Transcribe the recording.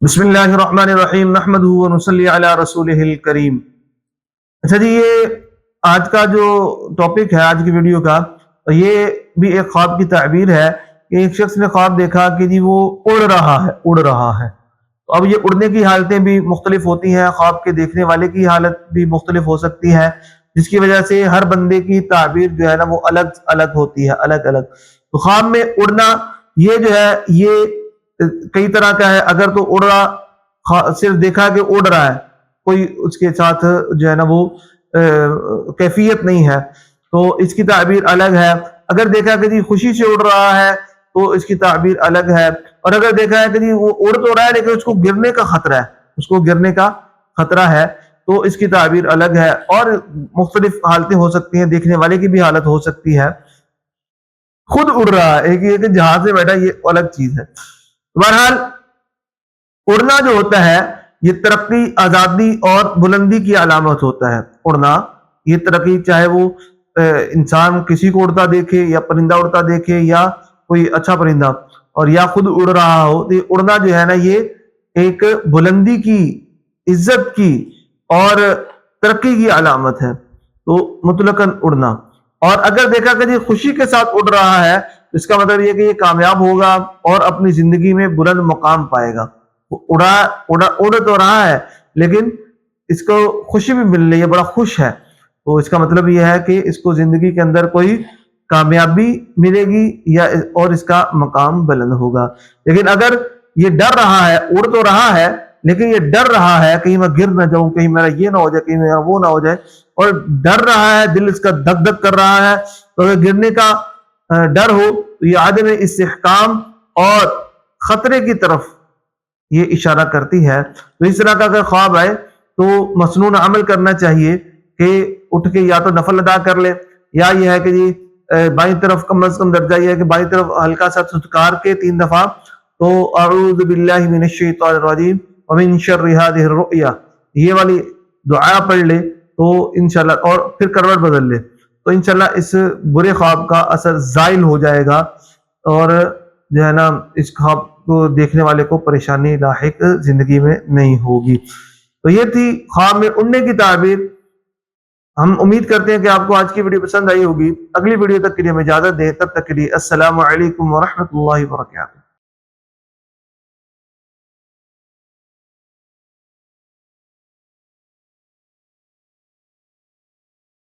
بسم اللہ الرحمن الرحیم نحمدہ ونصلی علی رسولہ الکریم۔ اچھا جی، یہ آج کا جو ٹاپک ہے آج کی ویڈیو کا، یہ بھی ایک خواب کی تعبیر ہے کہ ایک شخص نے خواب دیکھا کہ جی وہ اڑ رہا ہے۔ تو اب یہ اڑنے کی حالتیں بھی مختلف ہوتی ہیں، خواب کے دیکھنے والے کی حالت بھی مختلف ہو سکتی ہے، جس کی وجہ سے ہر بندے کی تعبیر جو ہے نا وہ الگ الگ ہوتی ہے، الگ الگ۔ تو خواب میں اڑنا یہ جو ہے یہ کئی طرح کا ہے۔ اگر تو اڑ رہا، صرف دیکھا کہ اڑ رہا ہے، کوئی اس کے ساتھ جو ہے نا وہ کیفیت نہیں ہے، تو اس کی تعبیر الگ ہے۔ اگر دیکھا کہ جی خوشی سے اڑ رہا ہے تو اس کی تعبیر الگ ہے، اور اگر دیکھا ہے کہ جی وہ اڑ تو رہا ہے لیکن اس کو گرنے کا خطرہ ہے، تو اس کی تعبیر الگ ہے۔ اور مختلف حالتیں ہو سکتی ہیں، دیکھنے والے کی بھی حالت ہو سکتی ہے۔ خود اڑ رہا ہے، ایک یہ کہ جہاز سے بیٹھا، یہ الگ چیز ہے۔ بہرحال اڑنا جو ہوتا ہے یہ ترقی، آزادی اور بلندی کی علامت ہوتا ہے۔ اڑنا یہ ترقی، چاہے وہ انسان کسی کو اڑتا دیکھے یا پرندہ اڑتا دیکھے یا کوئی اچھا پرندہ، اور یا خود اڑ رہا ہو، تو یہ اڑنا جو ہے نا یہ ایک بلندی کی، عزت کی اور ترقی کی علامت ہے۔ تو مطلقاً اڑنا۔ اور اگر دیکھا کہ یہ خوشی کے ساتھ اڑ رہا ہے، اس کا مطلب یہ کہ یہ کامیاب ہوگا اور اپنی زندگی میں بلند مقام پائے گا۔ اڑ تو رہا ہے لیکن اس کو خوشی بھی مل رہی ہے، بڑا خوش ہے، تو اس کا مطلب یہ ہے کہ اس کو زندگی کے اندر کوئی کامیابی ملے گی یا اور اس کا مقام بلند ہوگا۔ لیکن اگر یہ ڈر رہا ہے، اڑ تو رہا ہے لیکن یہ ڈر رہا ہے کہیں میں گر نہ جاؤں، کہیں میرا یہ نہ ہو جائے، کہیں میرا وہ نہ ہو جائے، اور ڈر رہا ہے، دل اس کا دھک دھک کر رہا ہے، تو اگر گرنے کا ڈر ہو تو یہ عدم استحکام اور خطرے کی طرف یہ اشارہ کرتی ہے۔ تو اس طرح کا اگر خواب آئے تو مسنون عمل کرنا چاہیے کہ اٹھ کے یا تو نفل ادا کر لے، یا یہ ہے کہ جی بائیں طرف کم از کم درجہ یہ ہے کہ بائیں طرف ہلکا سا سٹکار کے 3 دفعہ تو اعوذ باللہ من الشیطان الرجیم ومن شر هذه الرؤیا، یہ والی دعا پڑھ لے تو انشاءاللہ، اور پھر کروٹ بدل لے تو انشاءاللہ اس برے خواب کا اثر زائل ہو جائے گا، اور جو ہے نا اس خواب کو دیکھنے والے کو پریشانی لاحق زندگی میں نہیں ہوگی۔ تو یہ تھی خواب میں اڑنے کی تعبیر۔ ہم امید کرتے ہیں کہ آپ کو آج کی ویڈیو پسند آئی ہوگی۔ اگلی ویڈیو تک کے لیے ہمیں اجازت دیں، تب تک کے لیے السلام علیکم ورحمۃ اللہ وبرکاتہ۔